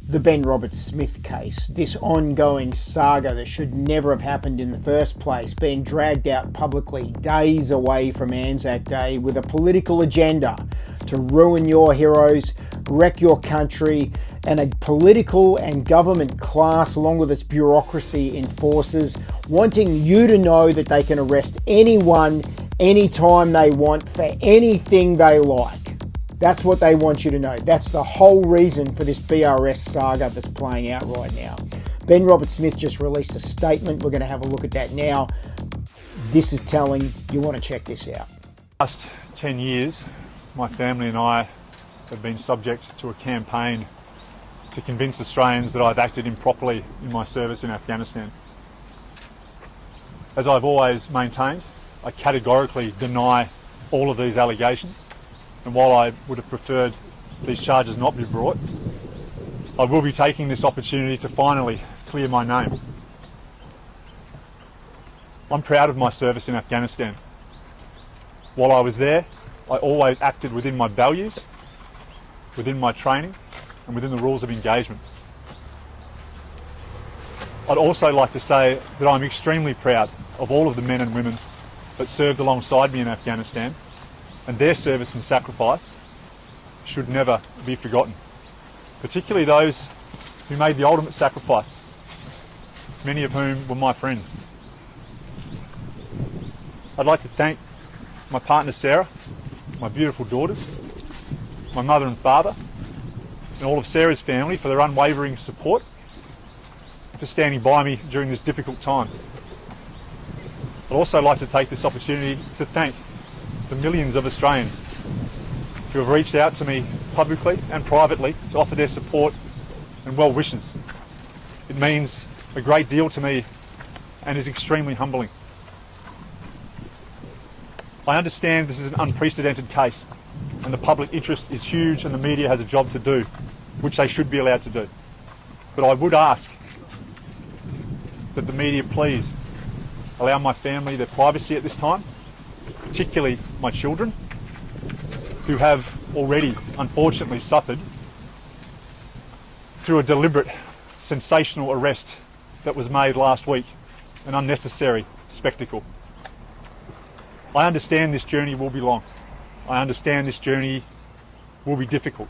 The Ben Roberts-Smith case, this ongoing saga that should never have happened in the first place, being dragged out publicly days away from Anzac Day with a political agenda to ruin your heroes, wreck your country, and a political and government class, along with its bureaucracy enforcers, wanting you to know that they can arrest anyone, anytime they want, for anything they like. That's what they want you to know. That's the whole reason for this BRS saga that's playing out right now. Ben Roberts-Smith just released a statement. We're going to have a look at that now. This is telling. You want to check this out. Last 10 years, my family and I have been subject to a campaign to convince Australians that I've acted improperly in my service in Afghanistan. As I've always maintained, I categorically deny all of these allegations. And while I would have preferred these charges not be brought, I will be taking this opportunity to finally clear my name. I'm proud of my service in Afghanistan. While I was there, I always acted within my values, within my training, and within the rules of engagement. I'd also like to say that I'm extremely proud of all of the men and women that served alongside me in Afghanistan, and their service and sacrifice should never be forgotten, particularly those who made the ultimate sacrifice, many of whom were my friends. I'd like to thank my partner Sarah, my beautiful daughters, my mother and father, and all of Sarah's family for their unwavering support, for standing by me during this difficult time. I'd also like to take this opportunity to thank the millions of Australians who have reached out to me publicly and privately to offer their support and well wishes. It means a great deal to me and is extremely humbling. I understand this is an unprecedented case and the public interest is huge and the media has a job to do, which they should be allowed to do. But I would ask that the media please allow my family their privacy at this time, particularly my children, who have already unfortunately suffered through a deliberate, sensational arrest that was made last week, an unnecessary spectacle. I understand this journey will be long. I understand this journey will be difficult.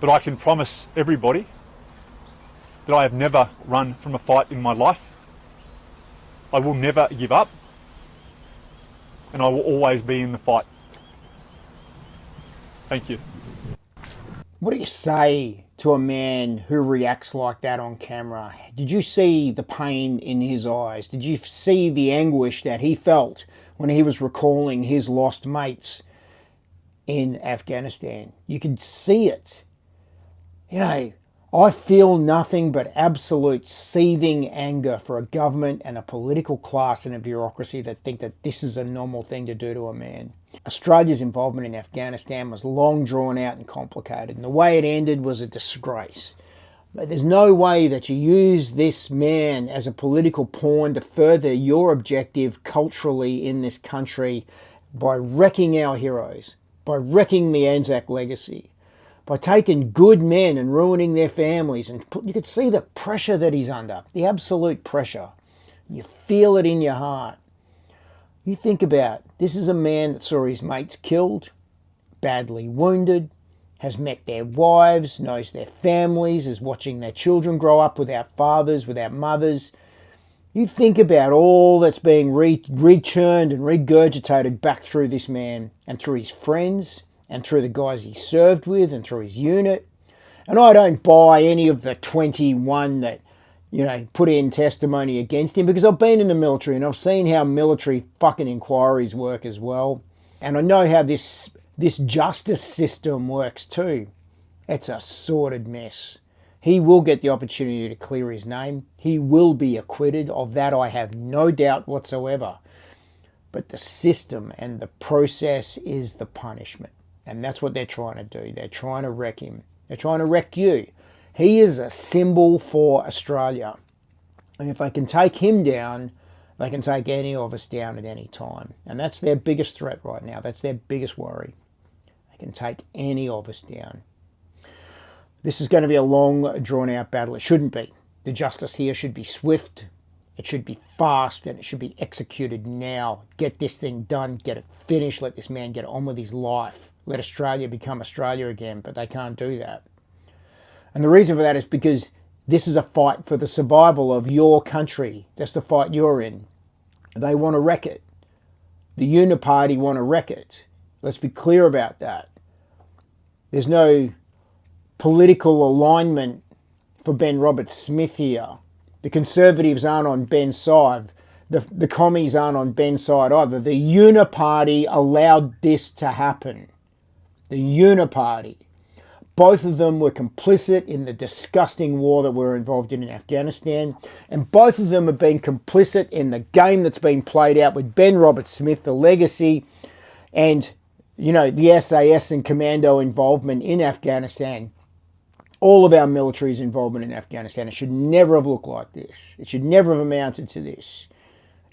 But I can promise everybody that I have never run from a fight in my life. I will never give up. And I will always be in the fight. Thank you. What do you say to a man who reacts like that on camera? Did you see the pain in his eyes? Did you see the anguish that he felt when he was recalling his lost mates in Afghanistan? You could see it. You know, I feel nothing but absolute seething anger for a government and a political class and a bureaucracy that think that this is a normal thing to do to a man. Australia's involvement in Afghanistan was long drawn out and complicated, and the way it ended was a disgrace. But there's no way that you use this man as a political pawn to further your objective culturally in this country by wrecking our heroes, by wrecking the Anzac legacy, by taking good men and ruining their families. And you could see the pressure that he's under, the absolute pressure. You feel it in your heart. You think about, this is a man that saw his mates killed, badly wounded, has met their wives, knows their families, is watching their children grow up without fathers, without mothers. You think about all that's being rechurned and regurgitated back through this man and through his friends, and through the guys he served with and through his unit. And I don't buy any of the 21 that, put in testimony against him, because I've been in the military and I've seen how military fucking inquiries work as well. And I know how this justice system works too. It's a sordid mess. He will get the opportunity to clear his name. He will be acquitted. Of that I have no doubt whatsoever. But the system and the process is the punishment. And that's what they're trying to do. They're trying to wreck him. They're trying to wreck you. He is a symbol for Australia. And if they can take him down, they can take any of us down at any time. And that's their biggest threat right now. That's their biggest worry. They can take any of us down. This is going to be a long, drawn-out battle. It shouldn't be. The justice here should be swift, it should be fast, and it should be executed now. Get this thing done, get it finished, let this man get on with his life. Let Australia become Australia again, but they can't do that. And the reason for that is because this is a fight for the survival of your country. That's the fight you're in. They want to wreck it. The Uniparty want to wreck it. Let's be clear about that. There's no political alignment for Ben Roberts-Smith here. The Conservatives aren't on Ben's side. The commies aren't on Ben's side either. The Uniparty allowed this to happen. The Uniparty. Both of them were complicit in the disgusting war that we're involved in Afghanistan. And both of them have been complicit in the game that's been played out with Ben Roberts-Smith, the legacy, and, you know, the SAS and commando involvement in Afghanistan. All of our military's involvement in Afghanistan. It should never have looked like this. It should never have amounted to this.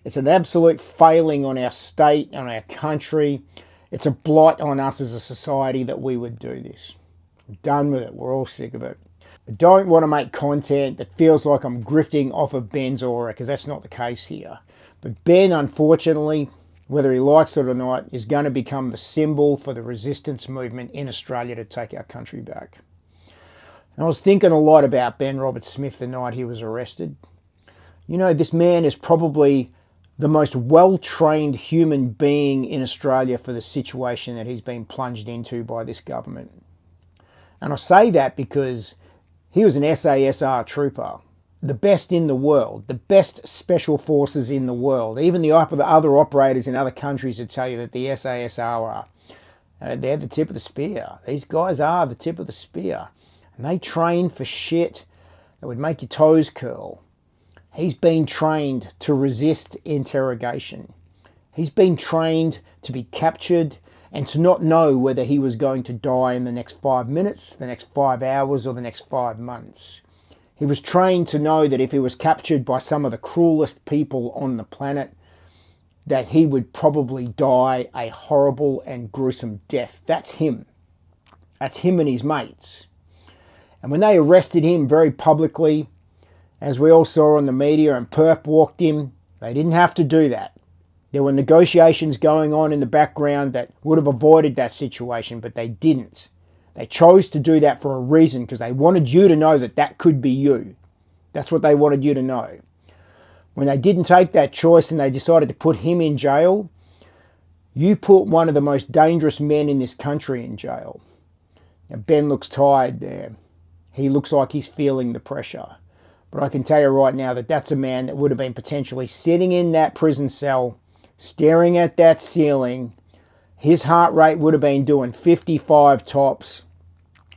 It's an absolute failing on our state, on our country. It's a blight on us as a society that we would do this. I'm done with it. We're all sick of it. I don't want to make content that feels like I'm grifting off of Ben's aura, because that's not the case here. But Ben, unfortunately, whether he likes it or not, is going to become the symbol for the resistance movement in Australia to take our country back. And I was thinking a lot about Ben Roberts-Smith the night he was arrested. You know, this man is probably the most well-trained human being in Australia for the situation that he's been plunged into by this government. And I say that because he was an SASR trooper, the best in the world, the best special forces in the world. Even the other operators in other countries would tell you that the SASR they're the tip of the spear. These guys are the tip of the spear. And they train for shit that would make your toes curl. He's been trained to resist interrogation. He's been trained to be captured and to not know whether he was going to die in the next 5 minutes, the next 5 hours, or the next 5 months. He was trained to know that if he was captured by some of the cruelest people on the planet, that he would probably die a horrible and gruesome death. That's him. That's him and his mates. And when they arrested him very publicly, as we all saw on the media, and Perp walked him, they didn't have to do that. There were negotiations going on in the background that would have avoided that situation, but they didn't. They chose to do that for a reason, because they wanted you to know that that could be you. That's what they wanted you to know. When they didn't take that choice and they decided to put him in jail, you put one of the most dangerous men in this country in jail. Now, Ben looks tired there. He looks like he's feeling the pressure. But I can tell you right now that that's a man that would have been potentially sitting in that prison cell, staring at that ceiling. His heart rate would have been doing 55 tops,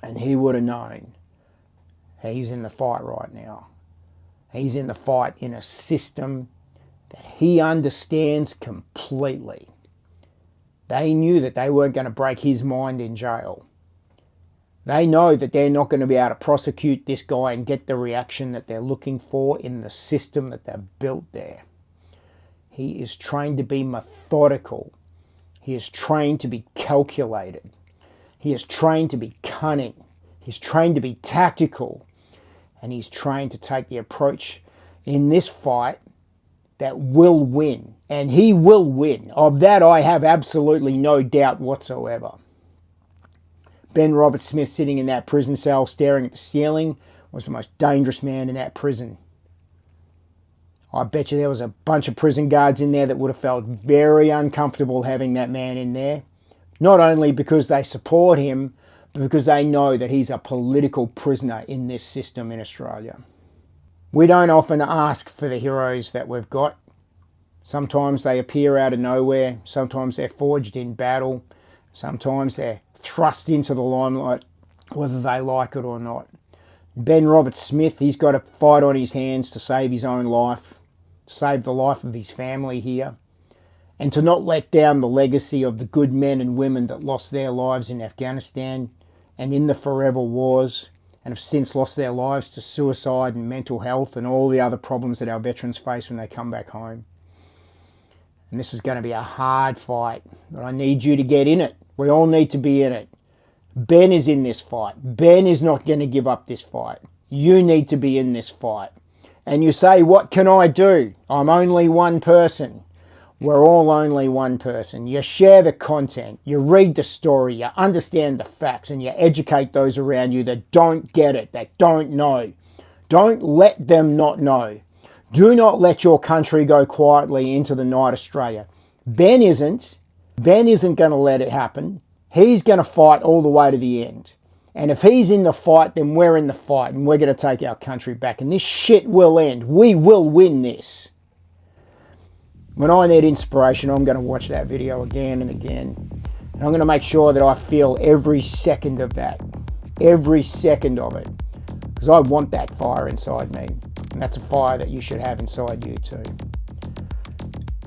and he would have known he's in the fight right now. He's in the fight in a system that he understands completely. They knew that they weren't going to break his mind in jail. They know that they're not going to be able to prosecute this guy and get the reaction that they're looking for in the system that they've built there. He is trained to be methodical. He is trained to be calculated. He is trained to be cunning. He's trained to be tactical. And he's trained to take the approach in this fight that will win. And he will win. Of that I have absolutely no doubt whatsoever. Ben Roberts-Smith sitting in that prison cell staring at the ceiling was the most dangerous man in that prison. I bet you there was a bunch of prison guards in there that would have felt very uncomfortable having that man in there. Not only because they support him, but because they know that he's a political prisoner in this system in Australia. We don't often ask for the heroes that we've got. Sometimes they appear out of nowhere. Sometimes they're forged in battle. Sometimes they're thrust into the limelight, whether they like it or not. Ben Roberts-Smith, he's got a fight on his hands to save his own life, save the life of his family here, and to not let down the legacy of the good men and women that lost their lives in Afghanistan and in the forever wars, and have since lost their lives to suicide and mental health and all the other problems that our veterans face when they come back home. And this is going to be a hard fight, but I need you to get in it. We all need to be in it. Ben is in this fight. Ben is not going to give up this fight. You need to be in this fight. And you say, what can I do? I'm only one person. We're all only one person. You share the content, you read the story, you understand the facts, and you educate those around you that don't get it, that don't know. Don't let them not know. Do not let your country go quietly into the night, Australia. Ben isn't. Ben isn't going to let it happen. He's going to fight all the way to the end. And if he's in the fight, then we're in the fight, and we're going to take our country back. And this shit will end. We will win this. When I need inspiration, I'm going to watch that video again and again. And I'm going to make sure that I feel every second of that. Every second of it. Because I want that fire inside me. And that's a fire that you should have inside you too.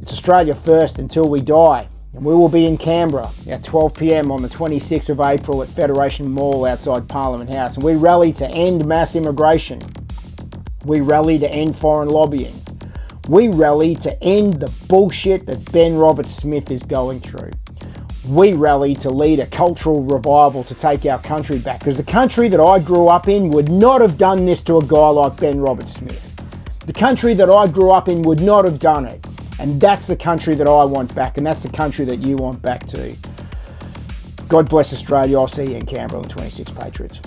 It's Australia first until we die. And we will be in Canberra at 12 p.m. on the 26th of April at Federation Mall outside Parliament House. And we rally to end mass immigration. We rally to end foreign lobbying. We rally to end the bullshit that Ben Roberts-Smith is going through. We rally to lead a cultural revival to take our country back. Because the country that I grew up in would not have done this to a guy like Ben Roberts-Smith. The country that I grew up in would not have done it. And that's the country that I want back. And that's the country that you want back too. God bless Australia. I'll see you in Canberra on 26 Patriots.